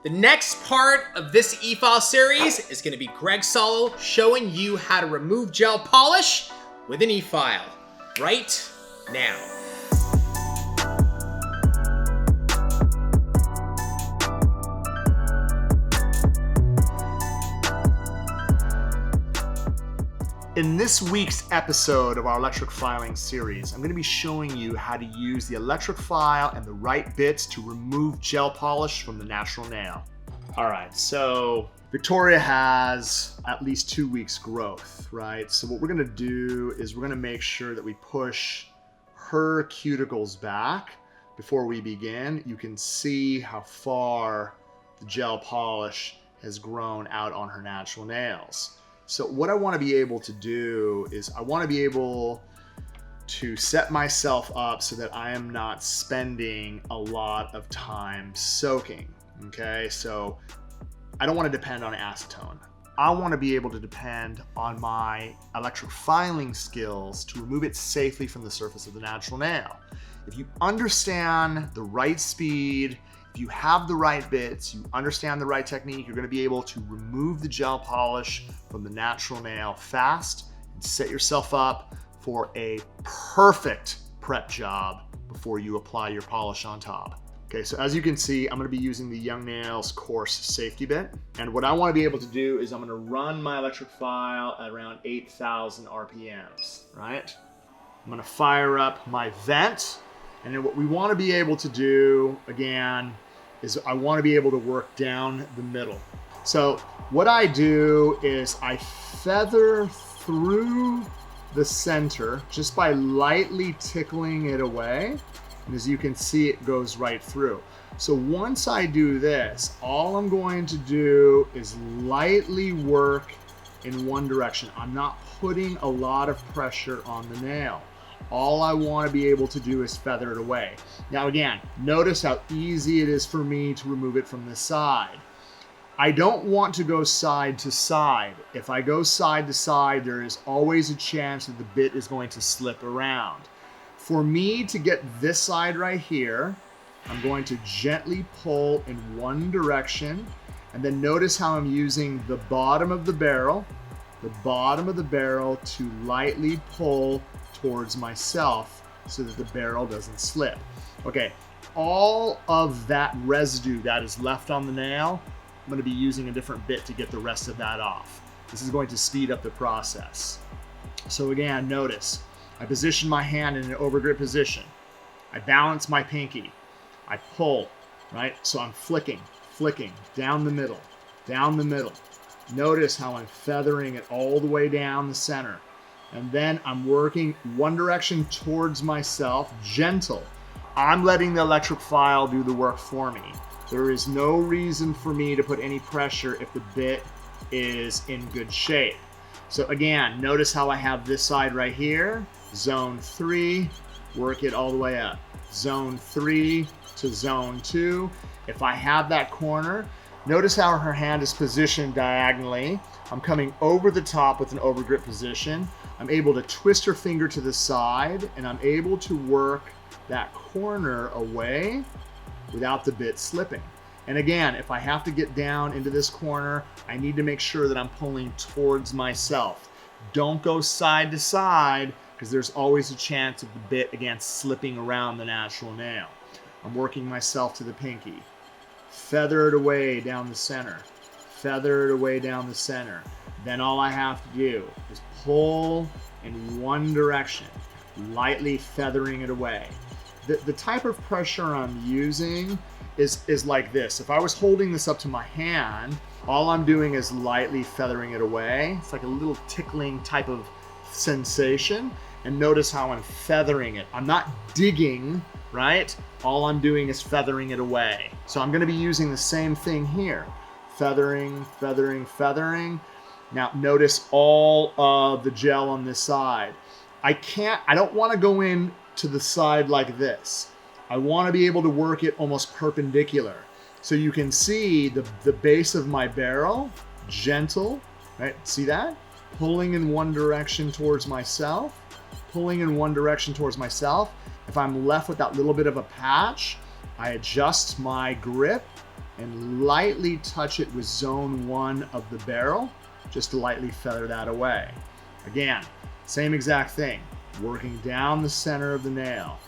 The next part of this e-file series is going to be Greg Salo showing you how to remove gel polish with an e-file right now. In this week's episode of our electric filing series, I'm going to be showing you how to use the electric file and the right bits to remove gel polish from the natural nail. All right, so Victoria has at least 2 weeks growth, right? So what we're going to do is we're going to make sure that we push her cuticles back before we begin. You can see how far the gel polish has grown out on her natural nails. So what I want to be able to do is I want to be able to set myself up so that I am not spending a lot of time soaking, okay? So I don't want to depend on acetone. I want to be able to depend on my electric filing skills to remove it safely from the surface of the natural nail. If you understand the right speed, if you have the right bits, you understand the right technique, you're going to be able to remove the gel polish from the natural nail fast and set yourself up for a perfect prep job before you apply your polish on top. Okay, so as you can see, I'm going to be using the Young Nails Coarse safety bit. And what I want to be able to do is I'm going to run my electric file at around 8,000 RPMs, right? I'm going to fire up my vent. And then what we want to be able to do, again, is I want to be able to work down the middle. So what I do is I feather through the center just by lightly tickling it away. And as you can see, it goes right through. So once I do this, all I'm going to do is lightly work in one direction. I'm not putting a lot of pressure on the nail. All I want to be able to do is feather it away. Now again, notice how easy it is for me to remove it from this side. I don't want to go side to side. If I go side to side, there is always a chance that the bit is going to slip around. For me to get this side right here, I'm going to gently pull in one direction, and then notice how I'm using the bottom of the barrel to lightly pull towards myself so that the barrel doesn't slip. Okay, all of that residue that is left on the nail, I'm going to be using a different bit to get the rest of that off. This is going to speed up the process. So again, notice, I position my hand in an overgrip position. I balance my pinky. I pull, right? So I'm flicking, down the middle. Notice how I'm feathering it all the way down the center. And then I'm working one direction towards myself, gentle. I'm letting the electric file do the work for me. There is no reason for me to put any pressure if the bit is in good shape. So again, notice how I have this side right here, zone 3, work it all the way up. Zone 3 to zone 2. If I have that corner, notice how her hand is positioned diagonally. I'm coming over the top with an overgrip position. I'm able to twist her finger to the side, and I'm able to work that corner away without the bit slipping. And again, if I have to get down into this corner, I need to make sure that I'm pulling towards myself. Don't go side to side, because there's always a chance of the bit, again, slipping around the natural nail. I'm working myself to the pinky. Feather it away down the center. Feather it away down the center. Then all I have to do is pull in one direction, lightly feathering it away. The type of pressure I'm using is like this. If I was holding this up to my hand, all I'm doing is lightly feathering it away. It's like a little tickling type of sensation. And notice how I'm feathering it. I'm not digging, right? All I'm doing is feathering it away. So I'm going to be using the same thing here. Feathering. Now notice all of the gel on this side. I don't want to go in to the side like this. I want to be able to work it almost perpendicular. So you can see the base of my barrel, gentle, right? See that? Pulling in one direction towards myself, If I'm left with that little bit of a patch, I adjust my grip and lightly touch it with zone 1 of the barrel, just to lightly feather that away. Again, same exact thing, working down the center of the nail,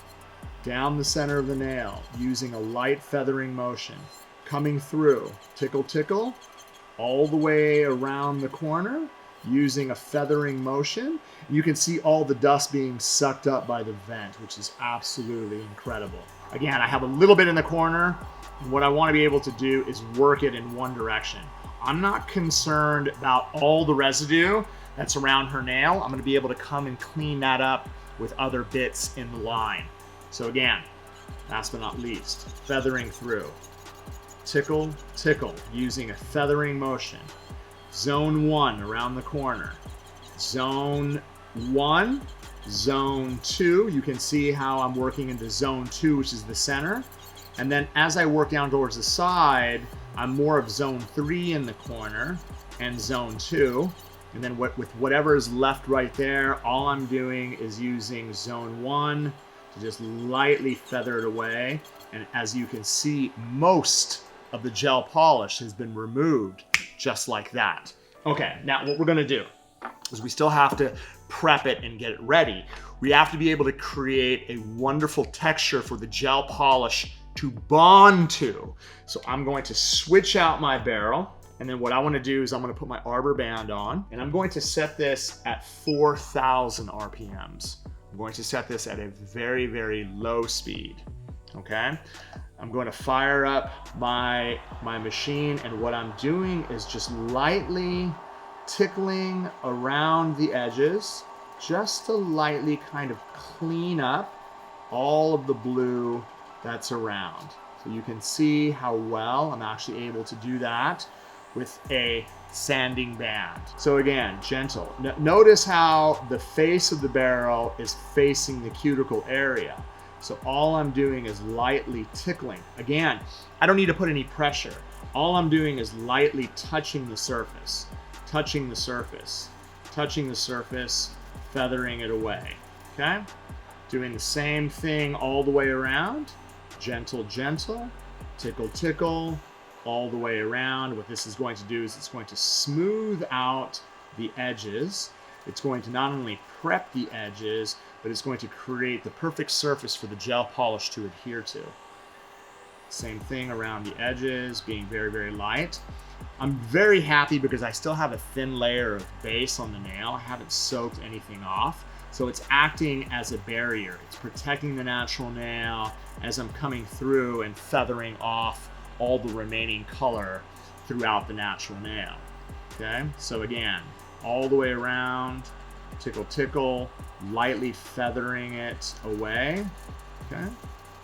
using a light feathering motion, coming through, tickle, tickle, all the way around the corner, using a feathering motion. You can see all the dust being sucked up by the vent, which is absolutely incredible. Again, I have a little bit in the corner. And what I want to be able to do is work it in one direction. I'm not concerned about all the residue that's around her nail. I'm going to be able to come and clean that up with other bits in the line. So again, last but not least, feathering through. Tickle, tickle, using a feathering motion. Zone 1 around the corner. Zone 1, zone 2. You can see how I'm working into zone 2, which is the center. And then as I work down towards the side, I'm more of zone 3 in the corner and zone 2. And then with whatever is left right there, all I'm doing is using zone 1 to just lightly feather it away. And as you can see, most of the gel polish has been removed just like that. Okay, now what we're gonna do is we still have to prep it and get it ready. We have to be able to create a wonderful texture for the gel polish to bond to. So I'm going to switch out my barrel, and then what I want to do is I'm going to put my arbor band on, and I'm going to set this at 4,000 RPMs. I'm going to set this at a very, very low speed, okay? I'm going to fire up my machine, and what I'm doing is just lightly tickling around the edges, just to lightly kind of clean up all of the blue that's around. So you can see how well I'm actually able to do that with a sanding band. So again, gentle. Notice how the face of the barrel is facing the cuticle area. So all I'm doing is lightly tickling. Again, I don't need to put any pressure. All I'm doing is lightly touching the surface, touching the surface, touching the surface, feathering it away, okay? Doing the same thing all the way around. Gentle, gentle, tickle, tickle, all the way around. What this is going to do is it's going to smooth out the edges. It's going to not only prep the edges, but it's going to create the perfect surface for the gel polish to adhere to. Same thing around the edges, being very, very light. I'm very happy because I still have a thin layer of base on the nail. I haven't soaked anything off. So it's acting as a barrier. It's protecting the natural nail as I'm coming through and feathering off all the remaining color throughout the natural nail. Okay, so again, all the way around, tickle, tickle, lightly feathering it away. Okay,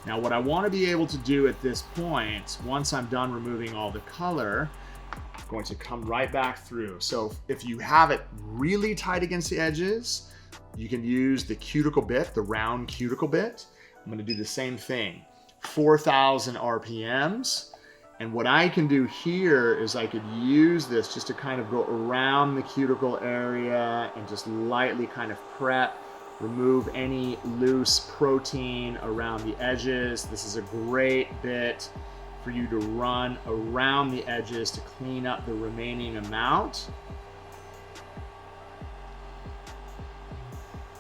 now what I want to be able to do at this point, once I'm done removing all the color, I'm going to come right back through. So if you have it really tight against the edges, you can use the cuticle bit, the round cuticle bit. I'm going to do the same thing, 4,000 RPMs. And what I can do here is I could use this just to kind of go around the cuticle area and just lightly kind of prep, remove any loose protein around the edges. This is a great bit for you to run around the edges to clean up the remaining amount.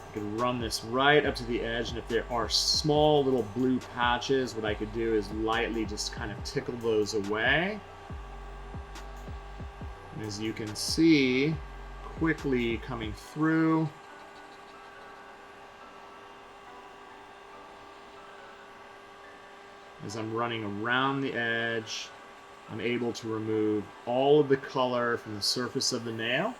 I could run this right up to the edge, and if there are small little blue patches, what I could do is lightly just kind of tickle those away. And as you can see, quickly coming through. As I'm running around the edge, I'm able to remove all of the color from the surface of the nail.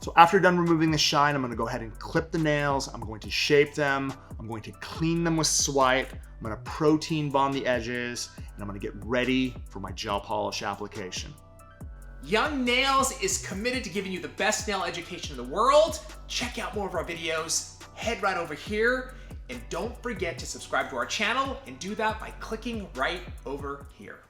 So after done removing the shine, I'm going to go ahead and clip the nails. I'm going to shape them. I'm going to clean them with swipe. I'm going to protein bond the edges, and I'm going to get ready for my gel polish application. Young Nails is committed to giving you the best nail education in the world. Check out more of our videos. Head right over here, and don't forget to subscribe to our channel, and do that by clicking right over here.